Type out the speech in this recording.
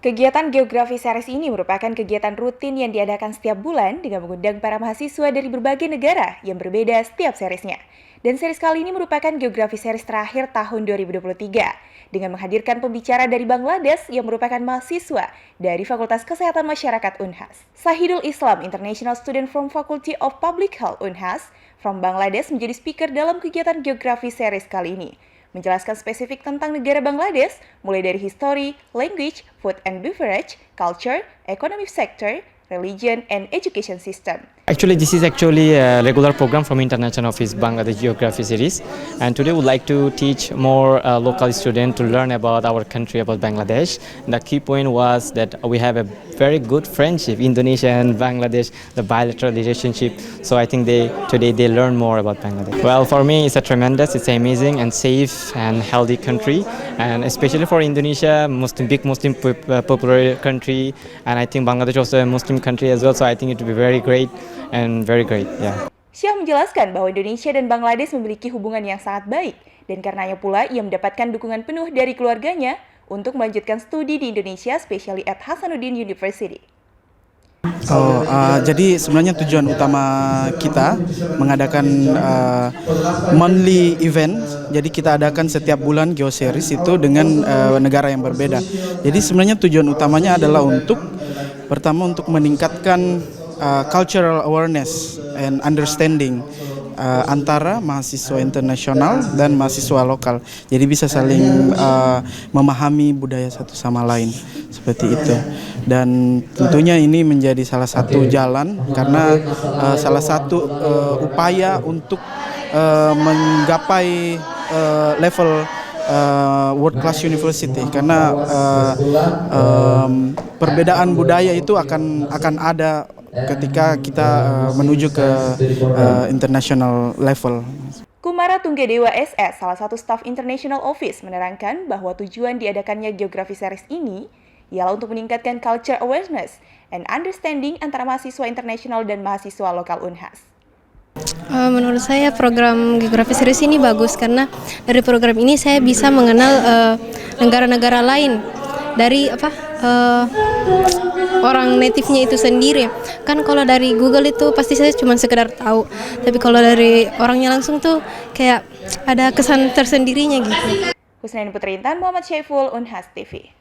Kegiatan Geografi Series ini merupakan kegiatan rutin yang diadakan setiap bulan dengan mengundang para mahasiswa dari berbagai negara yang berbeda setiap seriesnya. Dan series kali ini merupakan Geografi Series terakhir tahun 2023 dengan menghadirkan pembicara dari Bangladesh yang merupakan mahasiswa dari Fakultas Kesehatan Masyarakat Unhas. Sahidul Islam, International Student from Faculty of Public Health Unhas, from Bangladesh menjadi speaker dalam kegiatan Geografi Series kali ini. Menjelaskan spesifik tentang negara Bangladesh, mulai dari history, language, food and beverage, culture, economic sector, religion, and education system. Actually, this is actually a regular program from International Office Bangladesh Geography Series, and today we'd like to teach more local students to learn about our country, about Bangladesh. And the key point was that we have a very good friendship, Indonesia and Bangladesh, the bilateral relationship. So I think today they learn more about Bangladesh. Well, for me, it's it's amazing and safe and healthy country, and especially for Indonesia, big Muslim popular country, and I think Bangladesh also a Muslim country as well. So I think it will be very great. And very great, yeah. Syah menjelaskan bahwa Indonesia dan Bangladesh memiliki hubungan yang sangat baik, dan karenanya pula ia mendapatkan dukungan penuh dari keluarganya untuk melanjutkan studi di Indonesia, especially at Hasanuddin University. Jadi sebenarnya tujuan utama kita mengadakan monthly event. Jadi kita adakan setiap bulan GeoSeries itu dengan negara yang berbeda. Jadi sebenarnya tujuan utamanya adalah pertama untuk meningkatkan cultural awareness and understanding antara mahasiswa internasional dan mahasiswa lokal. Jadi bisa saling memahami budaya satu sama lain seperti itu. Dan tentunya ini menjadi salah satu jalan karena salah satu upaya untuk menggapai level world class university, karena perbedaan budaya itu akan ada ketika kita menuju ke international level. Kumara Tunggadewa SS, salah satu staf International Office, menerangkan bahwa tujuan diadakannya Geografi Series ini ialah untuk meningkatkan culture awareness and understanding antara mahasiswa internasional dan mahasiswa lokal Unhas. Menurut saya program Geografi Series ini bagus karena dari program ini saya bisa mengenal negara-negara lain dari orang native-nya itu sendiri. Kan kalau dari Google itu pasti saya cuma sekedar tahu, tapi kalau dari orangnya langsung tuh kayak ada kesan tersendirinya gitu. Husnaini Putri Intan, Muhammad Syaiful, Unhas TV.